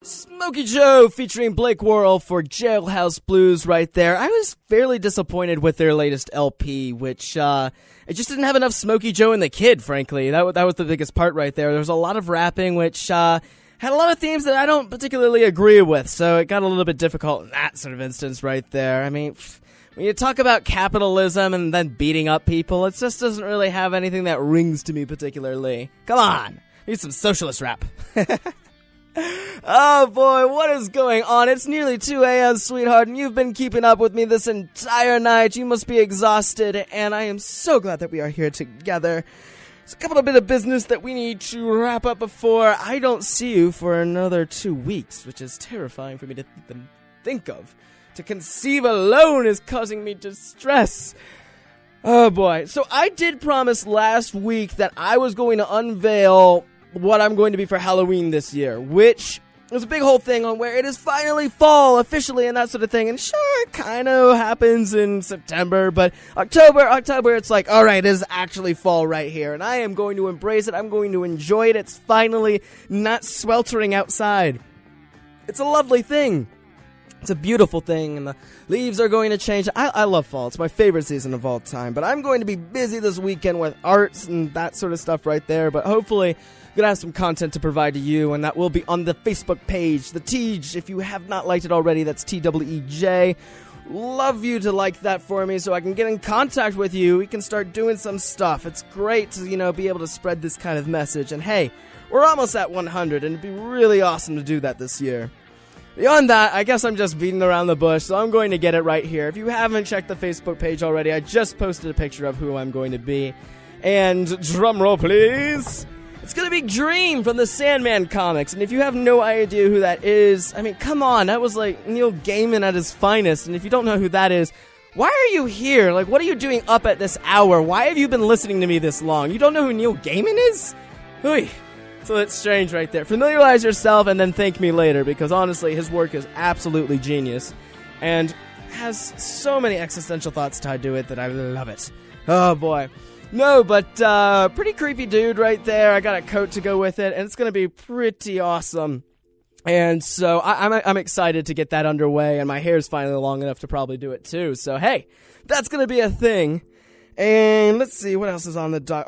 Smokey Joe featuring Blake Worrell for Jailhouse Blues right there. I was fairly disappointed with their latest LP, which, it just didn't have enough Smokey Joe and the Kid, frankly. That was the biggest part right there. There was a lot of rapping, which, had a lot of themes that I don't particularly agree with, so it got a little bit difficult in that sort of instance right there. I mean, when you talk about capitalism and then beating up people, it just doesn't really have anything that rings to me particularly. Come on, need some socialist rap. Oh boy, what is going on? It's nearly 2 a.m., sweetheart, and you've been keeping up with me this entire night. You must be exhausted, and I am so glad that we are here together. There's a couple of bit of business that we need to wrap up before I don't see you for another 2 weeks, which is terrifying for me to even think of. To conceive alone is causing me distress. Oh boy. So I did promise last week that I was going to unveil what I'm going to be for Halloween this year, which was a big whole thing on where it is finally fall officially and that sort of thing. And sure, it kind of happens in September, but October, it's like, all right, it is actually fall right here, and I am going to embrace it. I'm going to enjoy it. It's finally not sweltering outside. It's a lovely thing. It's a beautiful thing, and the leaves are going to change. I love fall. It's my favorite season of all time, but I'm going to be busy this weekend with arts and that sort of stuff right there, but hopefully I'm going to have some content to provide to you, and that will be on the Facebook page, the Teej. If you have not liked it already, that's T-E-E-J. Love you to like that for me so I can get in contact with you. We can start doing some stuff. It's great to, be able to spread this kind of message, and hey, we're almost at 100, and it'd be really awesome to do that this year. Beyond that, I guess I'm just beating around the bush, so I'm going to get it right here. If you haven't checked the Facebook page already, I just posted a picture of who I'm going to be. And drumroll, please. It's going to be Dream from the Sandman comics. And if you have no idea who that is, I mean, come on. That was like Neil Gaiman at his finest. And if you don't know who that is, why are you here? Like, what are you doing up at this hour? Why have you been listening to me this long? You don't know who Neil Gaiman is? Hui. So that's strange right there. Familiarize yourself and then thank me later, because honestly, his work is absolutely genius and has so many existential thoughts tied to it that I love it. Oh boy. No, but pretty creepy dude right there. I got a coat to go with it, and it's going to be pretty awesome. And so I'm excited to get that underway, and my hair's finally long enough to probably do it too. So hey, that's going to be a thing. And let's see, what else is on the dock?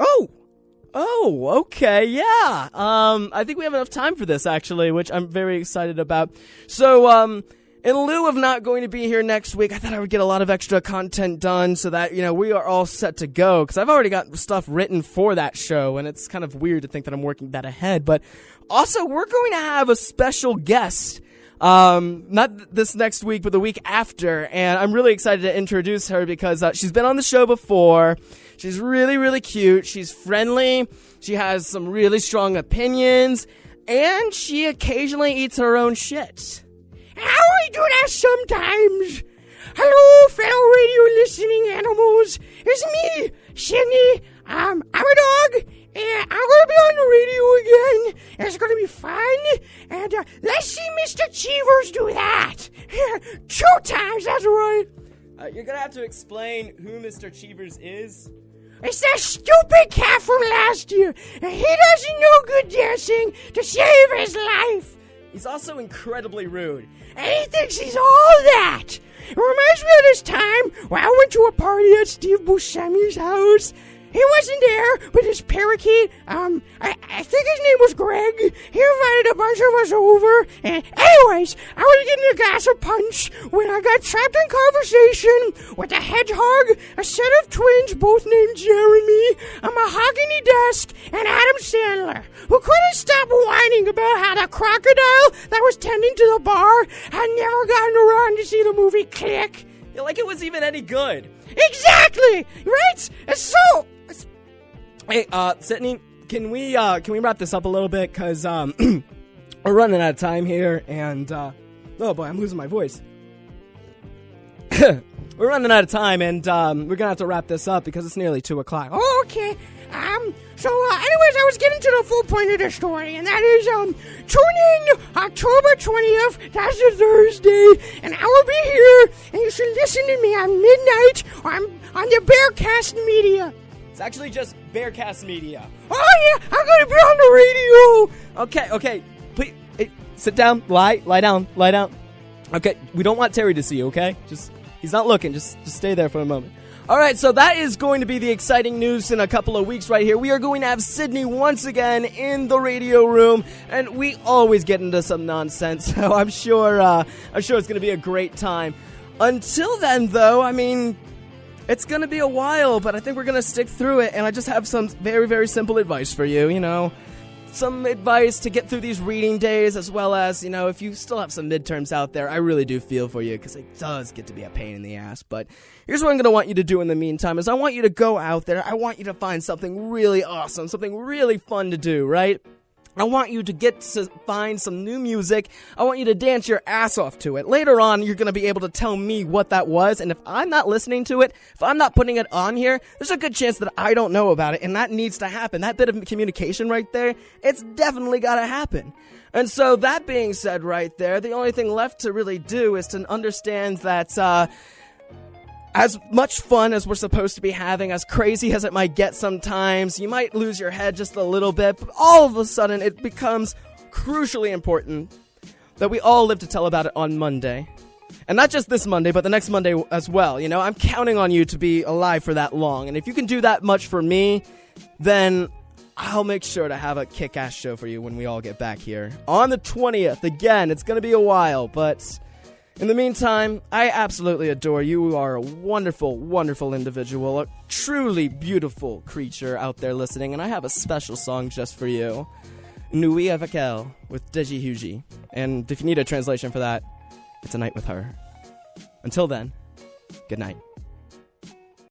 Oh, okay, yeah. I think we have enough time for this, actually, which I'm very excited about. So, in lieu of not going to be here next week, I thought I would get a lot of extra content done so that, we are all set to go, because I've already got stuff written for that show, and it's kind of weird to think that I'm working that ahead. But also, we're going to have a special guest, not this next week, but the week after, and I'm really excited to introduce her because she's been on the show before. She's really, really cute. She's friendly. She has some really strong opinions, and she occasionally eats her own shit. How I do that sometimes. Hello, fellow radio listening animals. It's me, Sydney. I'm a dog, and I'm gonna be on the radio again. It's gonna be fun, and let's see Mr. Cheevers do that. 2 times, that's right. You're gonna have to explain who Mr. Cheevers is. It's that stupid cat from last year, and he doesn't know good dancing to save his life. He's also incredibly rude, and he thinks he's all that. It reminds me of this time when I went to a party at Steve Buscemi's house. He wasn't there, but his parakeet, I think his name was Greg. He invited a bunch of us over, and anyways, I was getting a glass of punch when I got trapped in conversation with a hedgehog, a set of twins, both named Jeremy, a mahogany desk, and Adam Sandler, who couldn't stop whining about how the crocodile that was tending to the bar had never gotten around to see the movie Click. Yeah, like it was even any good. Exactly! Right? Hey, Sydney, can we wrap this up a little bit? Cause, we're running out of time here, and, oh boy, I'm losing my voice. We're running out of time, and, we're gonna have to wrap this up because it's nearly 2 o'clock. Oh, okay. Anyways, I was getting to the full point of the story, and that is, tune in October 20th, that's a Thursday, and I will be here, and you should listen to me on midnight, on the Bearcast Media. It's actually just Bearcast Media. Oh yeah, I'm gonna be on the radio! Okay, please, sit down, lie down. Okay, we don't want Terry to see you, okay? He's not looking, just stay there for a moment. Alright, so that is going to be the exciting news in a couple of weeks right here. We are going to have Sydney once again in the radio room, and we always get into some nonsense, so I'm sure it's going to be a great time. Until then, though, I mean, it's going to be a while, but I think we're going to stick through it, and I just have some very, very simple advice for you, some advice to get through these reading days, as well as, if you still have some midterms out there, I really do feel for you, because it does get to be a pain in the ass. But here's what I'm going to want you to do in the meantime, is I want you to go out there, I want you to find something really awesome, something really fun to do, right? I want you to get to find some new music. I want you to dance your ass off to it. Later on, you're going to be able to tell me what that was, and if I'm not listening to it, if I'm not putting it on here, there's a good chance that I don't know about it, and that needs to happen. That bit of communication right there, it's definitely got to happen. And so, that being said right there, the only thing left to really do is to understand that, as much fun as we're supposed to be having, as crazy as it might get sometimes, you might lose your head just a little bit, but all of a sudden it becomes crucially important that we all live to tell about it on Monday. And not just this Monday, but the next Monday as well. I'm counting on you to be alive for that long. And if you can do that much for me, then I'll make sure to have a kick-ass show for you when we all get back here. On the 20th, again, it's going to be a while, but in the meantime, I absolutely adore you. You are a wonderful, wonderful individual, a truly beautiful creature out there listening, and I have a special song just for you. Nuit avec elle with Deji Huji. And if you need a translation for that, it's A Night with Her. Until then, good night.